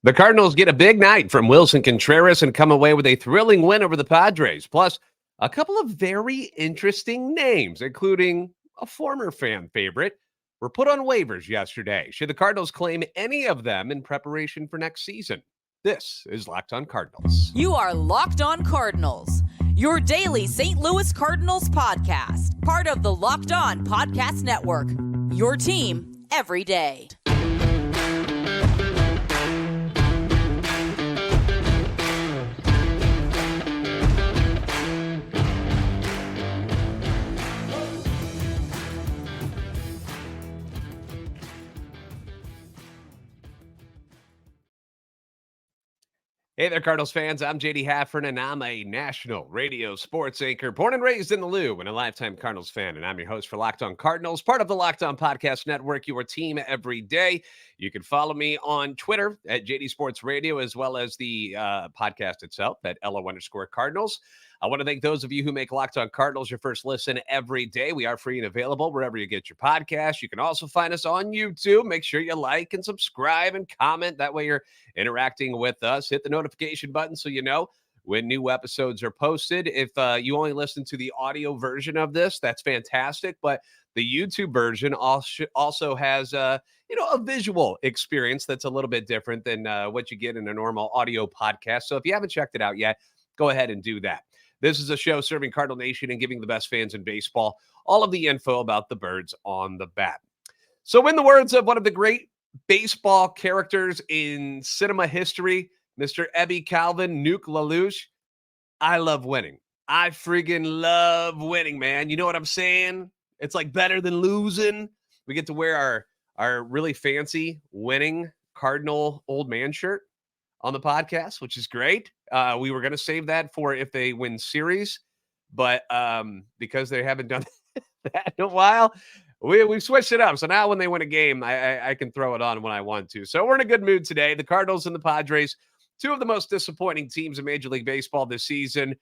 The Cardinals get a big night from Willson Contreras and come away with a thrilling win over the Padres. Plus, a couple of very interesting names, including a former fan favorite, were put on waivers yesterday. Should the Cardinals claim any of them in preparation for next season? This is Locked On Cardinals. You are Locked On Cardinals, your daily St. Louis Cardinals podcast, part of the Locked On Podcast Network, your team every day. Hey there, Cardinals fans. I'm JD Haffern, and I'm a national radio sports anchor, born and raised in the Lou, and a lifetime Cardinals fan. And I'm your host for Locked On Cardinals, part of the Locked On Podcast Network, your team every day. You can follow me on Twitter at JD Sports Radio, as well as the podcast itself at LO_Cardinals. I want to thank those of you who make Locked On Cardinals your first listen every day. We are free and available wherever you get your podcasts. You can also find us on YouTube. Make sure you like and subscribe and comment. That way you're interacting with us. Hit the notification button so you know when new episodes are posted. If you only listen to the audio version of this, that's fantastic. But the YouTube version also has a visual experience that's a little bit different than what you get in a normal audio podcast. So if you haven't checked it out yet, go ahead and do that. This is a show serving Cardinal Nation and giving the best fans in baseball all of the info about the birds on the bat. So in the words of one of the great baseball characters in cinema history, Mr. Ebby Calvin, Nuke LaLoosh, I love winning. I friggin' love winning, man. You know what I'm saying? It's like better than losing. We get to wear our really fancy winning Cardinal old man shirt on the podcast, which is great. We were going to save that for if they win series, but because they haven't done that in a while, we've switched it up. So now when they win a game, I can throw it on when I want to. So we're in a good mood today. The Cardinals and the Padres, two of the most disappointing teams in Major League Baseball this season,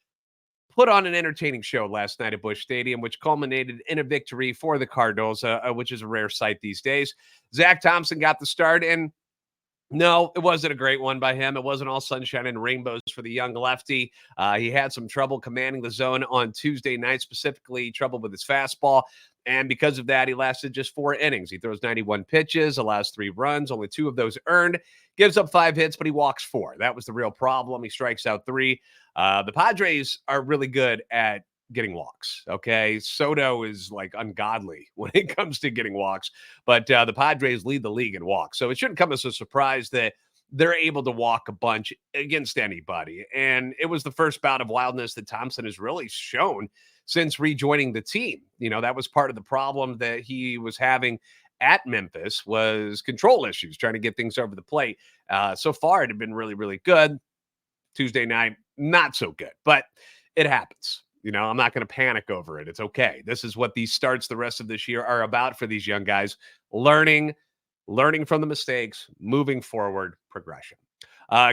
put on an entertaining show last night at Busch Stadium, which culminated in a victory for the Cardinals, which is a rare sight these days. Zack Thompson got the start, and no, it wasn't a great one by him. It wasn't all sunshine and rainbows for the young lefty. He had some trouble commanding the zone on Tuesday night, specifically trouble with his fastball. And because of that, he lasted just 4 innings. He throws 91 pitches, allows 3 runs, only 2 of those earned, gives up 5 hits, but he walks 4. That was the real problem. He strikes out 3. The Padres are really good at getting walks. Okay. Soto is like ungodly when it comes to getting walks, but the Padres lead the league in walks. So it shouldn't come as a surprise that they're able to walk a bunch against anybody. And it was the first bout of wildness that Thompson has really shown since rejoining the team. You know, that was part of the problem that he was having at Memphis, was control issues, trying to get things over the plate. So far, it had been really, really good. Tuesday night, not so good, but it happens. You know, I'm not going to panic over it. It's okay. This is what these starts the rest of this year are about for these young guys. Learning from the mistakes, moving forward, progression.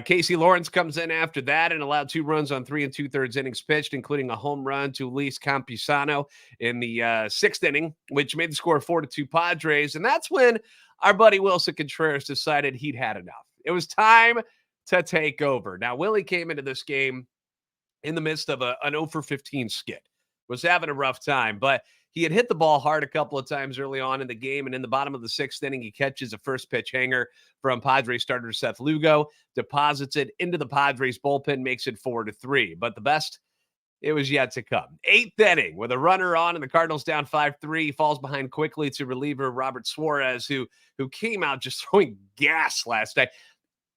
Casey Lawrence comes in after that and allowed 2 runs on 3 2/3 innings pitched, including a home run to Luis Campusano in the 6th inning, which made the score 4-2 Padres. And that's when our buddy Willson Contreras decided he'd had enough. It was time to take over. Now, Willie came into this game in the midst of an 0-for-15 skid, was having a rough time, but he had hit the ball hard a couple of times early on in the game, and in the bottom of the 6th inning, he catches a first pitch hanger from Padres starter Seth Lugo, deposits it into the Padres bullpen, makes it 4-3. But the best, it was yet to come. 8th inning with a runner on and the Cardinals down 5-3, falls behind quickly to reliever Robert Suarez, who came out just throwing gas last night.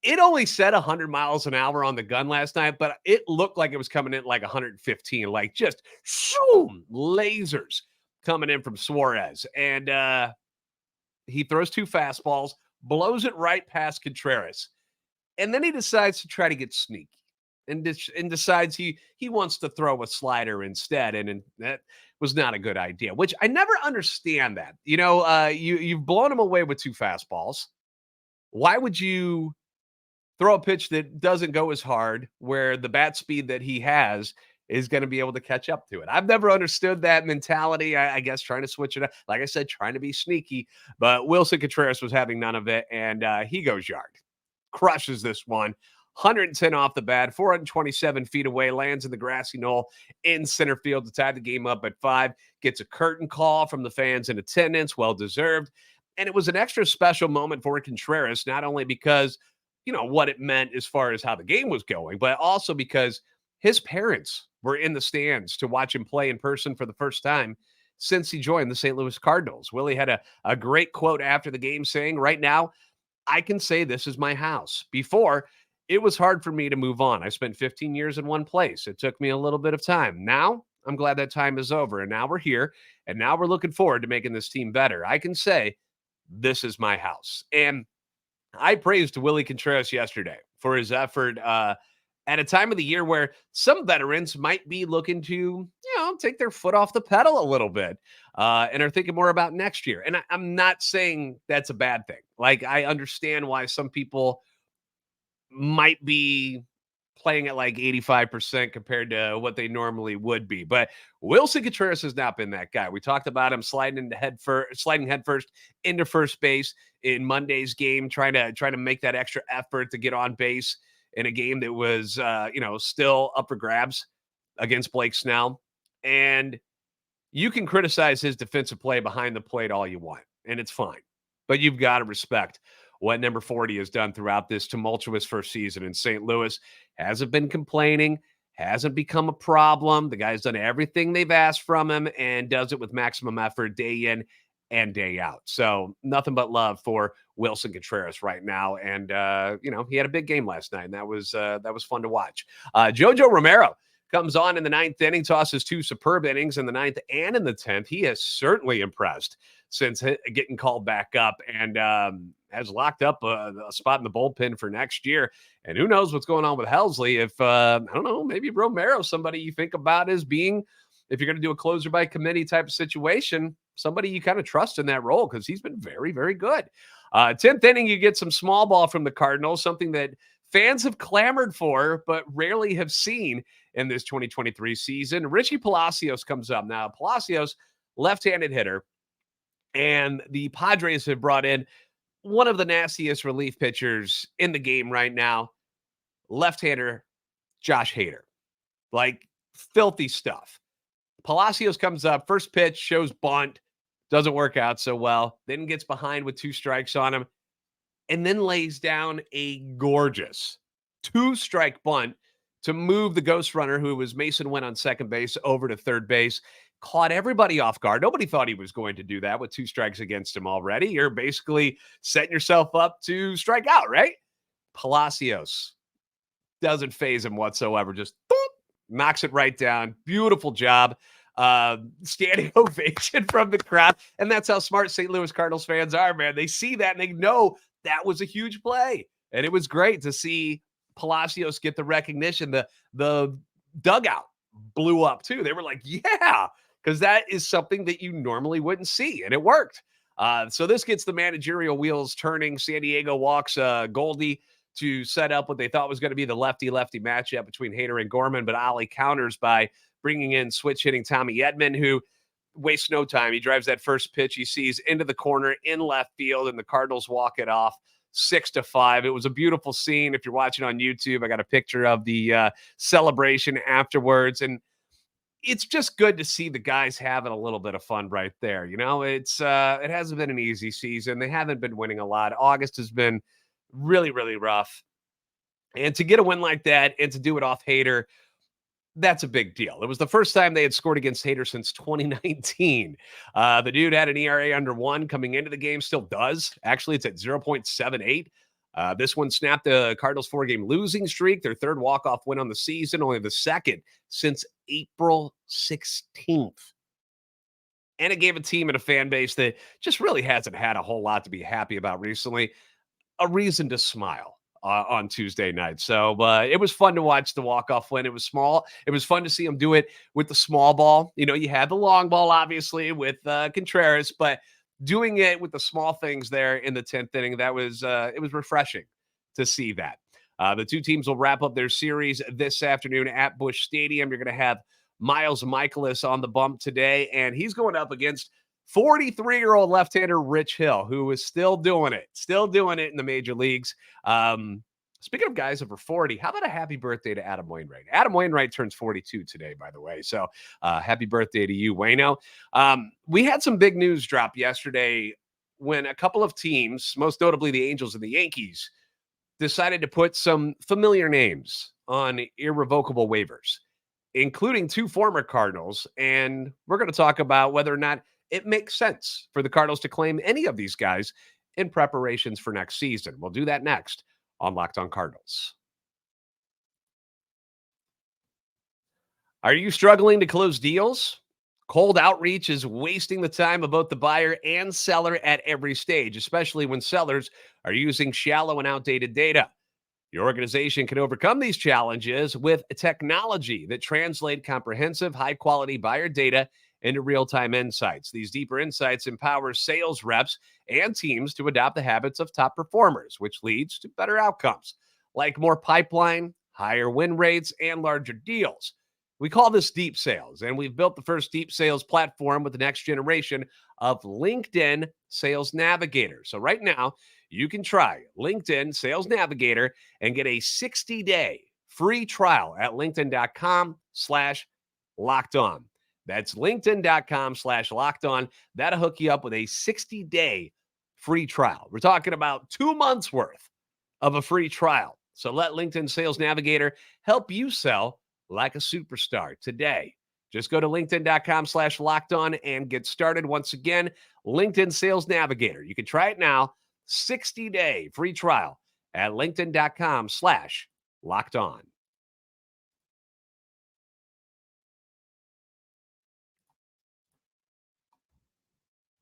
It only said 100 miles an hour on the gun last night, but it looked like it was coming in like 115, like just shoom, lasers coming in from Suarez. And he throws 2 fastballs, blows it right past Contreras. And then he decides to try to get sneaky and decides he wants to throw a slider instead. And that was not a good idea, which I never understand that. You know, you've blown him away with 2 fastballs. Why would you throw a pitch that doesn't go as hard, where the bat speed that he has is going to be able to catch up to it? I've never understood that mentality. I guess trying to switch it up, like I said, trying to be sneaky. But Willson Contreras was having none of it, and he goes yard. crushes this one. 110 off the bat, 427 feet away, lands in the grassy knoll in center field to tie the game up at 5. Gets a curtain call from the fans in attendance, well deserved. And it was an extra special moment for Contreras, not only because, what it meant as far as how the game was going, but also because his parents were in the stands to watch him play in person for the first time since he joined the St. Louis Cardinals. Willie had a great quote after the game saying, "Right now, I can say this is my house. Before, it was hard for me to move on. I spent 15 years in one place. It took me a little bit of time. Now, I'm glad that time is over. And now we're here. And now we're looking forward to making this team better. I can say this is my house." And I praised Willie Contreras yesterday for his effort at a time of the year where some veterans might be looking to, take their foot off the pedal a little bit and are thinking more about next year. And I'm not saying that's a bad thing. Like, I understand why some people might be playing at like 85% compared to what they normally would be. But Willson Contreras has not been that guy. We talked about him sliding headfirst into first base in Monday's game, trying to make that extra effort to get on base in a game that was still up for grabs against Blake Snell. And you can criticize his defensive play behind the plate all you want, and it's fine. But you've got to respect what number 40 has done throughout this tumultuous first season in St. Louis. Hasn't been complaining, hasn't become a problem. The guy's done everything they've asked from him and does it with maximum effort day in and day out. So nothing but love for Willson Contreras right now. And, he had a big game last night, and that was fun to watch. Jojo Romero comes on in the 9th inning, tosses 2 superb innings in the 9th and in the 10th. He has certainly impressed since getting called back up, and has locked up a spot in the bullpen for next year. And who knows what's going on with Helsley. If, I don't know, maybe Romero, somebody you think about as being, if you're going to do a closer by committee type of situation, somebody you kind of trust in that role, because he's been very, very good. 10th inning, you get some small ball from the Cardinals, something that fans have clamored for, but rarely have seen in this 2023 season. Richie Palacios comes up. Now, Palacios, left-handed hitter, and the Padres have brought in one of the nastiest relief pitchers in the game right now, left-hander Josh Hader. Like, filthy stuff. Palacios comes up, first pitch, shows bunt, doesn't work out so well, then gets behind with 2 strikes on him, and then lays down a gorgeous 2-strike bunt to move the ghost runner, who was Mason Wynn on second base, over to third base. Caught everybody off guard. Nobody thought he was going to do that with 2 strikes against him already. You're basically setting yourself up to strike out, right? Palacios doesn't faze him whatsoever. Just boop, knocks it right down. Beautiful job. Standing ovation from the crowd. And that's how smart St. Louis Cardinals fans are, man. They see that and they know that was a huge play. And it was great to see Palacios get the recognition. The dugout blew up too. They were like, yeah, because that is something that you normally wouldn't see, and it worked. So this gets the managerial wheels turning. San Diego walks Goldie to set up what they thought was going to be the lefty-lefty matchup between Hader and Gorman, but Ali counters by bringing in switch-hitting Tommy Yetman, who wastes no time. He drives that first pitch he sees into the corner in left field, and the Cardinals walk it off 6-5. It was a beautiful scene. If you're watching on YouTube, I got a picture of the celebration afterwards, and it's just good to see the guys having a little bit of fun right there. It's it hasn't been an easy season. They haven't been winning a lot. August has been really, really rough, and to get a win like that and to do it off Hader, that's a big deal. It was the first time they had scored against Hader since 2019. The dude had an ERA under 1 coming into the game, still does. Actually, it's at 0.78. This one snapped the Cardinals' 4-game losing streak, their 3rd walk-off win on the season, only the 2nd since April 16th. And it gave a team and a fan base that just really hasn't had a whole lot to be happy about recently a reason to smile on Tuesday night. So it was fun to watch the walk-off win. It was small. It was fun to see him do it with the small ball. You had the long ball, obviously, with Contreras, but doing it with the small things there in the 10th inning, that was it was refreshing to see that. The 2 teams will wrap up their series this afternoon at Busch Stadium. You're going to have Miles Michaelis on the bump today, and he's going up against 43-year-old left-hander Rich Hill, who is still doing it in the major leagues. Speaking of guys over 40, how about a happy birthday to Adam Wainwright? Adam Wainwright turns 42 today, by the way. So happy birthday to you, Wayno. We had some big news drop yesterday when a couple of teams, most notably the Angels and the Yankees, decided to put some familiar names on irrevocable waivers, including 2 former Cardinals. And we're going to talk about whether or not it makes sense for the Cardinals to claim any of these guys in preparations for next season. We'll do that next on Locked On Cardinals. Are you struggling to close deals? Cold outreach is wasting the time of both the buyer and seller at every stage, especially when sellers are using shallow and outdated data. Your organization can overcome these challenges with technology that translate comprehensive, high-quality buyer data into real-time insights. These deeper insights empower sales reps and teams to adopt the habits of top performers, which leads to better outcomes, like more pipeline, higher win rates, and larger deals. We call this deep sales, and we've built the first deep sales platform with the next generation of LinkedIn Sales Navigator. So right now, you can try LinkedIn Sales Navigator and get a 60-day free trial at linkedin.com/lockedon. That's linkedin.com/lockedon. That'll hook you up with a 60-day free trial. We're talking about 2 months worth of a free trial. So let LinkedIn Sales Navigator help you sell like a superstar today. Just go to linkedin.com/lockedon and get started. Once again, LinkedIn Sales Navigator. You can try it now. 60-day free trial at linkedin.com/lockedon.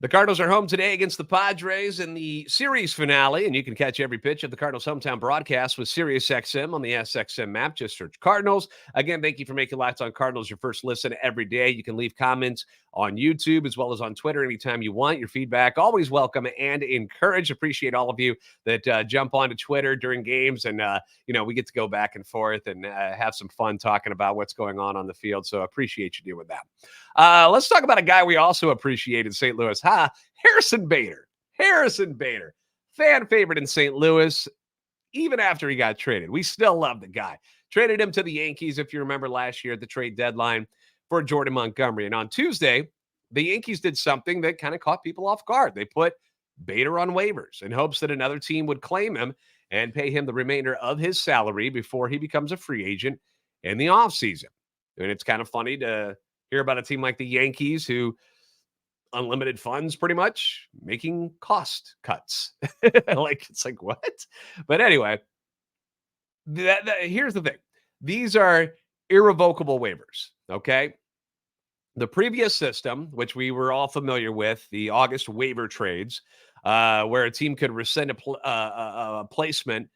The Cardinals are home today against the Padres in the series finale, and you can catch every pitch of the Cardinals' hometown broadcast with SiriusXM on the SXM map. Just search Cardinals. Again, thank you for making Locked On Cardinals your first listen every day. You can leave comments on YouTube as well as on Twitter anytime you want. Your feedback always welcome and encouraged. Appreciate all of you that jump onto Twitter during games, and we get to go back and forth and have some fun talking about what's going on the field. So appreciate you doing that. Let's talk about a guy we also appreciate in St. Louis. Harrison Bader. Fan favorite in St. Louis, even after he got traded. We still love the guy. Traded him to the Yankees, if you remember last year at the trade deadline, for Jordan Montgomery. And on Tuesday, the Yankees did something that kind of caught people off guard. They put Bader on waivers in hopes that another team would claim him and pay him the remainder of his salary before he becomes a free agent in the offseason. And it's kind of funny to hear about a team like the Yankees who unlimited funds pretty much making cost cuts. It's like what? But anyway, here's the thing. These are irrevocable waivers, okay? The previous system, which we were all familiar with, the August waiver trades, where a team could rescind a placement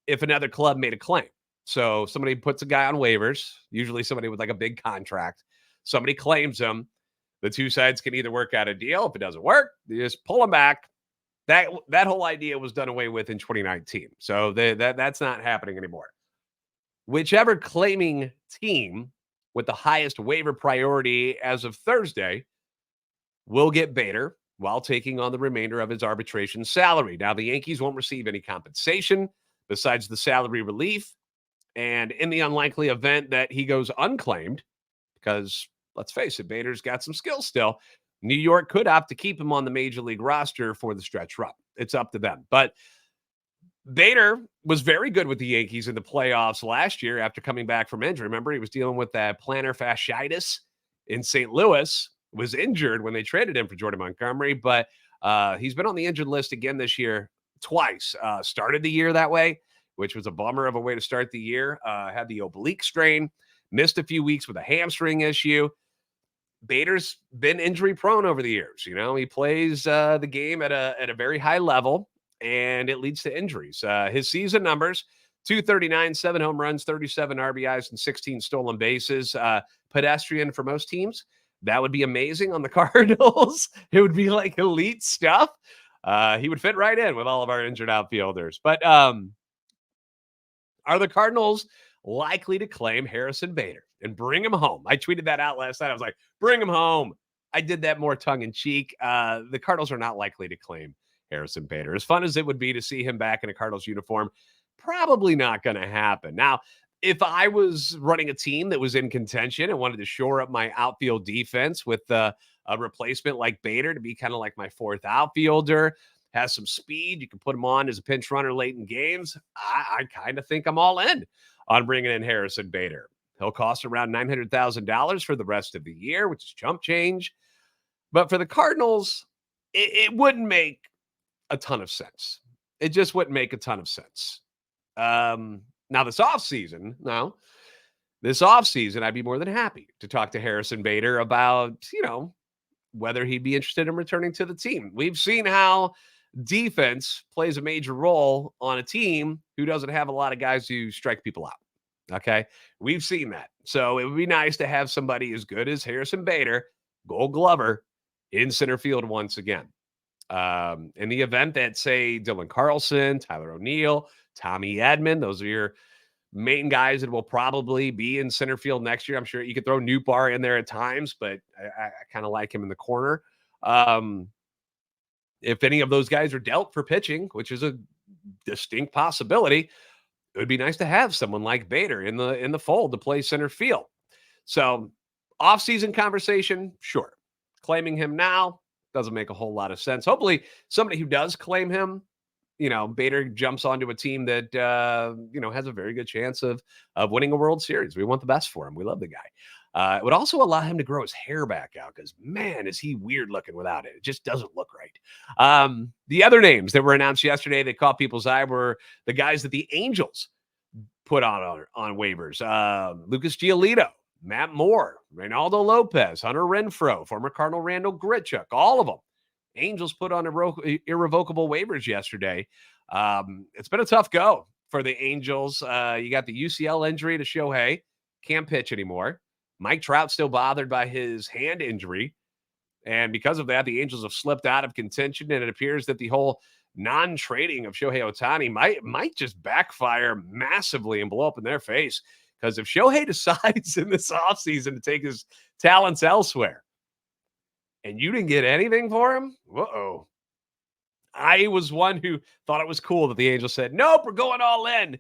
if another club made a claim. So somebody puts a guy on waivers, usually somebody with like a big contract. Somebody claims him. The two sides can either work out a deal. If it doesn't work, you just pull them back. That whole idea was done away with in 2019. So that's not happening anymore. Whichever claiming team with the highest waiver priority as of Thursday will get Bader while taking on the remainder of his arbitration salary. Now, the Yankees won't receive any compensation besides the salary relief. And in the unlikely event that he goes unclaimed, because let's face it, Bader's got some skills still, New York could opt to keep him on the major league roster for the stretch run. It's up to them. But Bader was very good with the Yankees in the playoffs last year after coming back from injury. Remember, he was dealing with that plantar fasciitis in St. Louis, was injured when they traded him for Jordan Montgomery, but he's been on the injured list again this year twice. Started the year that way, which was a bummer of a way to start the year. Had the oblique strain, missed a few weeks with a hamstring issue. Bader's been injury prone over the years. You know, he plays the game at a very high level, and it leads to injuries. His season numbers: 239, 7 home runs, 37 RBIs, and 16 stolen bases. Pedestrian for most teams. That would be amazing on the Cardinals. It would be like elite stuff. He would fit right in with all of our injured outfielders. But are the Cardinals likely to claim Harrison Bader and bring him home? I tweeted that out last night. I was like, bring him home. I did that more tongue-in-cheek. The Cardinals are not likely to claim Harrison Bader. As fun as it would be to see him back in a Cardinals uniform, probably not going to happen. Now, if I was running a team that was in contention and wanted to shore up my outfield defense with a replacement like Bader to be kind of like my fourth outfielder, has some speed, you can put him on as a pinch runner late in games, I kind of think I'm all in on bringing in Harrison Bader. He'll cost around $900,000 for the rest of the year, which is chump change. But for the Cardinals, it wouldn't make a ton of sense. It just wouldn't make a ton of sense. Now, this offseason, I'd be more than happy to talk to Harrison Bader about, whether he'd be interested in returning to the team. We've seen how defense plays a major role on a team who doesn't have a lot of guys who strike people out. Okay. We've seen that. So it would be nice to have somebody as good as Harrison Bader, Gold Glover, in center field once again. In the event that, say, Dylan Carlson, Tyler O'Neill, Tommy Yetman, those are your main guys that will probably be in center field next year. I'm sure you could throw Newbar in there at times, but I kind of like him in the corner. If any of those guys are dealt for pitching, which is a distinct possibility, it would be nice to have someone like Bader in the fold to play center field. So, off-season conversation, sure. Claiming him now doesn't make a whole lot of sense. Hopefully, somebody who does claim him, Bader jumps onto a team that, has a very good chance of winning a World Series. We want the best for him. We love the guy. It would also allow him to grow his hair back out because, man, is he weird looking without it. It just doesn't look right. The other names that were announced yesterday that caught people's eye were the guys that the Angels put on waivers. Lucas Giolito, Matt Moore, Reynaldo Lopez, Hunter Renfroe, former Cardinal Randall Grichuk, all of them. Angels put on irrevocable waivers yesterday. It's been a tough go for the Angels. You got the UCL injury to Shohei, can't pitch anymore. Mike Trout still bothered by his hand injury. And because of that, the Angels have slipped out of contention, and it appears that the whole non-trading of Shohei Ohtani might just backfire massively and blow up in their face. Because if Shohei decides in this offseason to take his talents elsewhere, and you didn't get anything for him, uh-oh. I was one who thought it was cool that the Angels said, nope, we're going all in.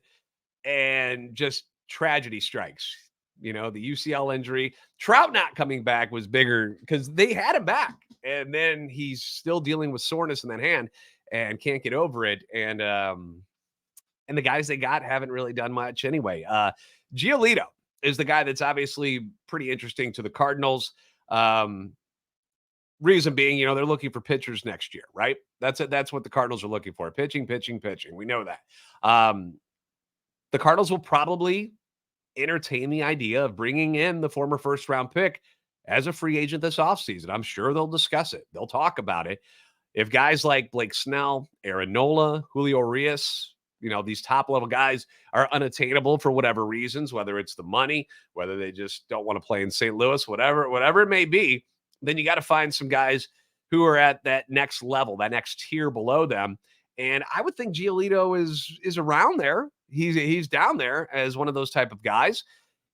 And just tragedy strikes. The UCL injury. Trout not coming back was bigger because they had him back. And then he's still dealing with soreness in that hand and can't get over it. And the guys they got haven't really done much anyway. Giolito is the guy that's obviously pretty interesting to the Cardinals. Reason being, they're looking for pitchers next year, right? That's it. That's what the Cardinals are looking for. Pitching. We know that. The Cardinals will probably entertain the idea of bringing in the former first-round pick as a free agent this offseason. I'm sure they'll discuss it. They'll talk about it. If guys like Blake Snell, Aaron Nola, Julio Urias, these top-level guys are unattainable for whatever reasons, whether it's the money, whether they just don't want to play in St. Louis, whatever it may be, then you got to find some guys who are at that next level, that next tier below them. And I would think Giolito is around there. He's down there as one of those type of guys.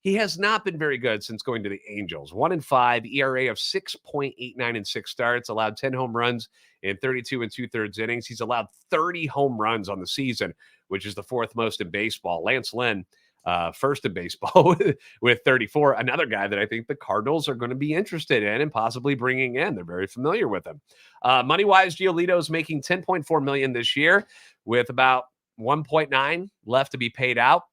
He has not been very good since going to the Angels. 1-5, ERA of 6.89 in 6 starts, allowed 10 home runs in 32 2/3 innings. He's allowed 30 home runs on the season, which is the 4th most in baseball. Lance Lynn, first in baseball with 34. Another guy that I think the Cardinals are going to be interested in and possibly bringing in. They're very familiar with him. Money-wise, Giolito is making $10.4 million this year with about 1.9 left to be paid out.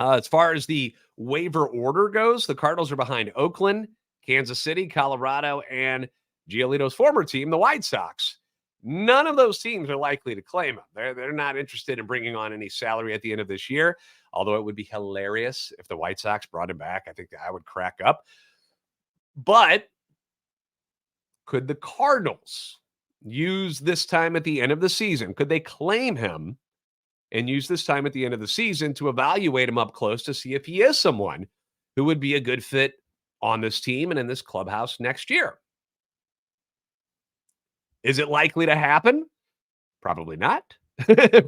As far as the waiver order goes, the Cardinals are behind Oakland, Kansas City, Colorado, and Giolito's former team, the White Sox. None of those teams are likely to claim him. They're not interested in bringing on any salary at the end of this year, although it would be hilarious if the White Sox brought him back. I think I would crack up. But could the Cardinals use this time at the end of the season? Could they claim him and use this time at the end of the season to evaluate him up close to see if he is someone who would be a good fit on this team and in this clubhouse next year? Is it likely to happen? Probably not.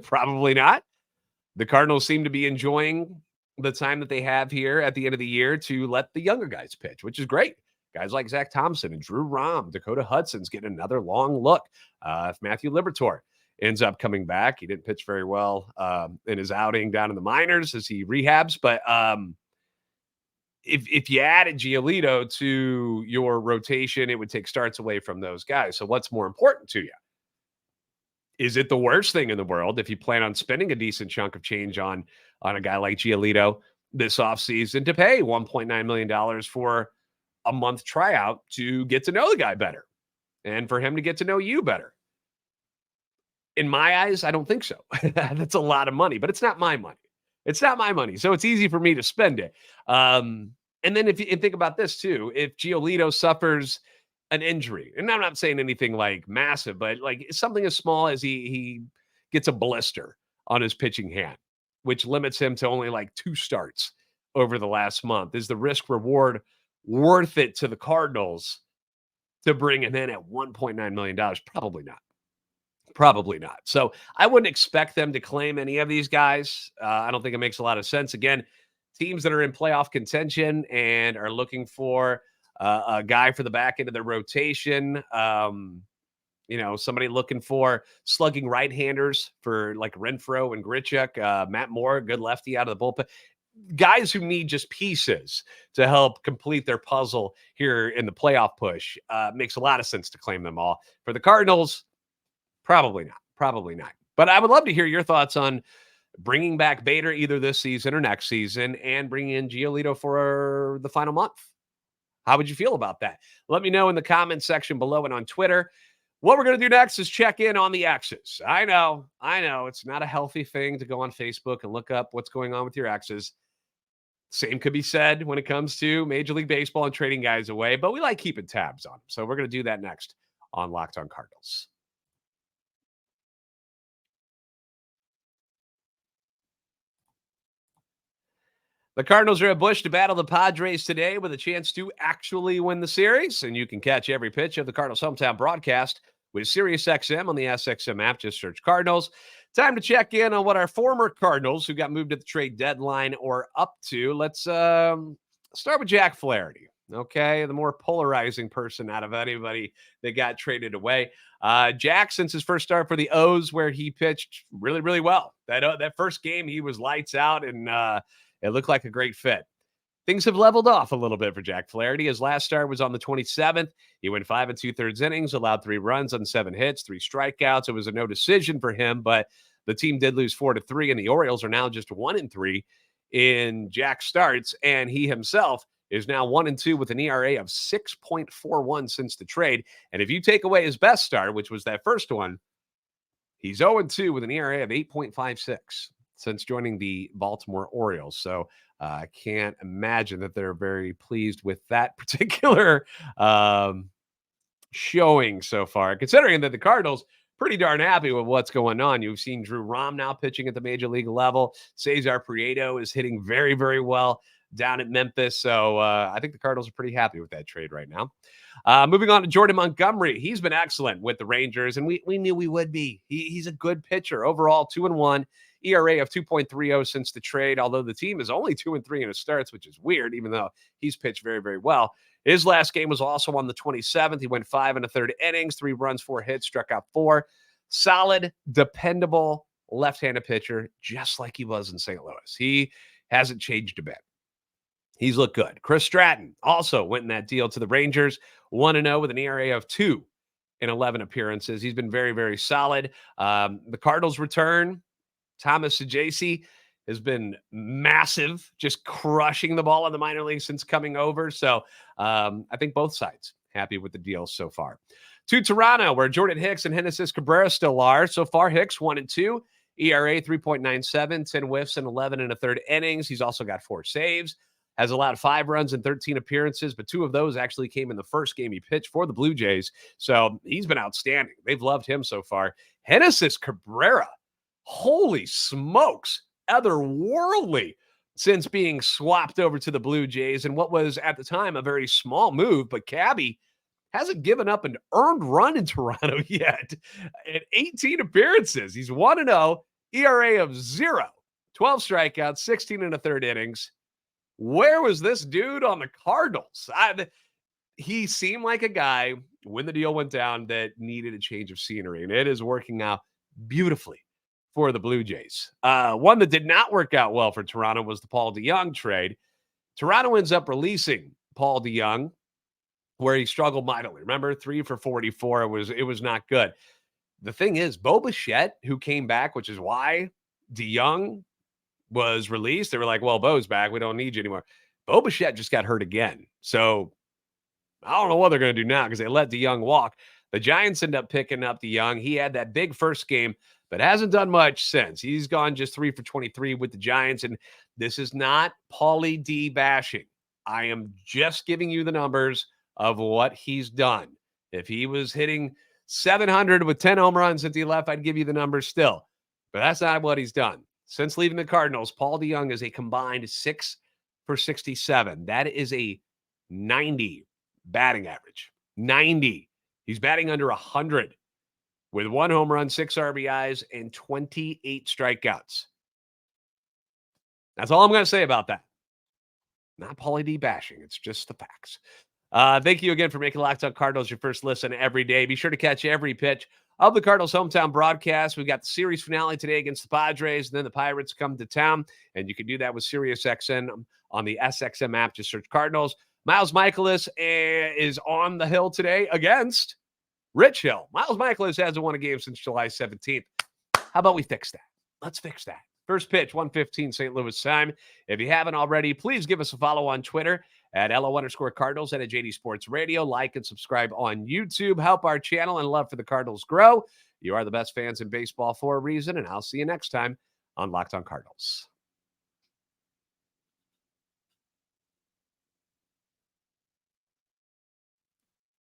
Probably not. The Cardinals seem to be enjoying the time that they have here at the end of the year to let the younger guys pitch, which is great Guys like Zack Thompson and Drew Rom, Dakota Hudson's getting another long look. If Matthew Liberatore ends up coming back, he didn't pitch very well in his outing down in the minors as he rehabs. But if you added Giolito to your rotation, it would take starts away from those guys. So what's more important to you? Is it the worst thing in the world if you plan on spending a decent chunk of change on a guy like Giolito this offseason to pay $1.9 million for a month tryout to get to know the guy better and for him to get to know you better? In my eyes, I don't think so. That's a lot of money, but it's not my money. It's not my money, so it's easy for me to spend it. And then if you think about this too, if Giolito suffers an injury, and I'm not saying anything like massive, but like something as small as he gets a blister on his pitching hand, which limits him to only like 2 starts over the last month, is the risk reward worth it to the Cardinals to bring him in at $1.9 million? Probably not. Probably not. So I wouldn't expect them to claim any of these guys. I don't think it makes a lot of sense. Again, teams that are in playoff contention and are looking for a guy for the back end of their rotation, somebody looking for slugging right-handers for like Renfroe and Grichuk, Matt Moore, good lefty out of the bullpen. Guys who need just pieces to help complete their puzzle here in the playoff push. Makes a lot of sense to claim them all. For the Cardinals, probably not. Probably not. But I would love to hear your thoughts on bringing back Bader either this season or next season and bringing in Giolito for the final month. How would you feel about that? Let me know in the comments section below and on Twitter. What we're going to do next is check in on the exes. I know. It's not a healthy thing to go on Facebook and look up what's going on with your exes. Same could be said when it comes to Major League Baseball and trading guys away, but we like keeping tabs on them. So we're going to do that next on Locked On Cardinals. The Cardinals are at Busch to battle the Padres today with a chance to actually win the series, and you can catch every pitch of the Cardinals' hometown broadcast with SiriusXM on the SXM app. Just search Cardinals. Time to check in on what our former Cardinals who got moved at the trade deadline are up to. Let's start with Jack Flaherty, okay? The more polarizing person out of anybody that got traded away. Jack, since his first start for the O's, where he pitched really, really well. That first game, he was lights out, and it looked like a great fit. Things have leveled off a little bit for Jack Flaherty. His last start was on the 27th. He went 5 2/3 innings, allowed 3 runs on 7 hits, 3 strikeouts. It was a no decision for him, but the team did lose 4-3, and the Orioles are now just 1-3 in Jack's starts, and he himself is now 1-2 with an ERA of 6.41 since the trade. And if you take away his best start, which was that first one, he's 0-2 with an ERA of 8.56 since joining the Baltimore Orioles. So I can't imagine that they're very pleased with that particular showing so far, considering that the Cardinals pretty darn happy with what's going on. You've seen Drew Rom now pitching at the major league level. Cesar Prieto is hitting very, very well down at Memphis. So I think the Cardinals are pretty happy with that trade right now. Moving on to Jordan Montgomery. He's been excellent with the Rangers, and we knew we would be. He's a good pitcher. Overall, 2-1. ERA of 2.30 since the trade, although the team is only 2-3 in his starts, which is weird, even though he's pitched very, very well. His last game was also on the 27th. He went 5 1/3 innings, 3 runs, 4 hits, struck out 4. Solid, dependable left-handed pitcher, just like he was in St. Louis. He hasn't changed a bit. He's looked good. Chris Stratton also went in that deal to the Rangers, 1-0 with an ERA of 2 in 11 appearances. He's been very, very solid. The Cardinals return. Thomas Saggese has been massive, just crushing the ball in the minor leagues since coming over. So I think both sides happy with the deal so far. To Toronto, where Jordan Hicks and Genesis Cabrera still are. So far, Hicks 1-2, ERA 3.97, 10 whiffs in 11 1/3 innings. He's also got 4 saves, has allowed 5 runs in 13 appearances, but 2 of those actually came in the first game he pitched for the Blue Jays. So he's been outstanding. They've loved him so far. Genesis Cabrera, holy smokes, otherworldly since being swapped over to the Blue Jays and what was at the time a very small move, but Cabby hasn't given up an earned run in Toronto yet. In 18 appearances, he's 1-0, ERA of 0, 12 strikeouts, 16 1/3 innings. Where was this dude on the Cardinals? he seemed like a guy when the deal went down that needed a change of scenery, and it is working out beautifully for the Blue Jays. One that did not work out well for Toronto was the Paul DeJong trade. Toronto ends up releasing Paul DeJong, where he struggled mightily. Remember, 3 for 44. It was not good. The thing is, Bo Bichette, who came back, which is why DeJong was released. They were like, well, Bo's back. We don't need you anymore. Bo Bichette just got hurt again. So I don't know what they're going to do now because they let DeJong walk. The Giants end up picking up DeJong. He had that big first game, but hasn't done much since. He's gone just 3 for 23 with the Giants. And this is not Paulie D bashing. I am just giving you the numbers of what he's done. If he was hitting 700 with 10 home runs since he left, I'd give you the numbers still. But that's not what he's done. Since leaving the Cardinals, Paul DeJong is a combined 6 for 67. That is a 90 batting average. 90. He's batting under 100 with 1 home run, 6 RBIs, and 28 strikeouts. That's all I'm going to say about that. Not Paulie D bashing. It's just the facts. Thank you again for making Locked On Cardinals your first listen every day. Be sure to catch every pitch of the Cardinals hometown broadcast. We've got the series finale today against the Padres, and then the Pirates come to town, and you can do that with SiriusXM on the SXM app. Just search Cardinals. Miles Michaelis is on the hill today against Rich Hill. Miles Michaelis hasn't won a game since July 17th. How about we fix that? Let's fix that. First pitch, 1:15 St. Louis time. If you haven't already, please give us a follow on Twitter at LO_Cardinals and at JD Sports Radio. Like and subscribe on YouTube. Help our channel and love for the Cardinals grow. You are the best fans in baseball for a reason, and I'll see you next time on Locked On Cardinals.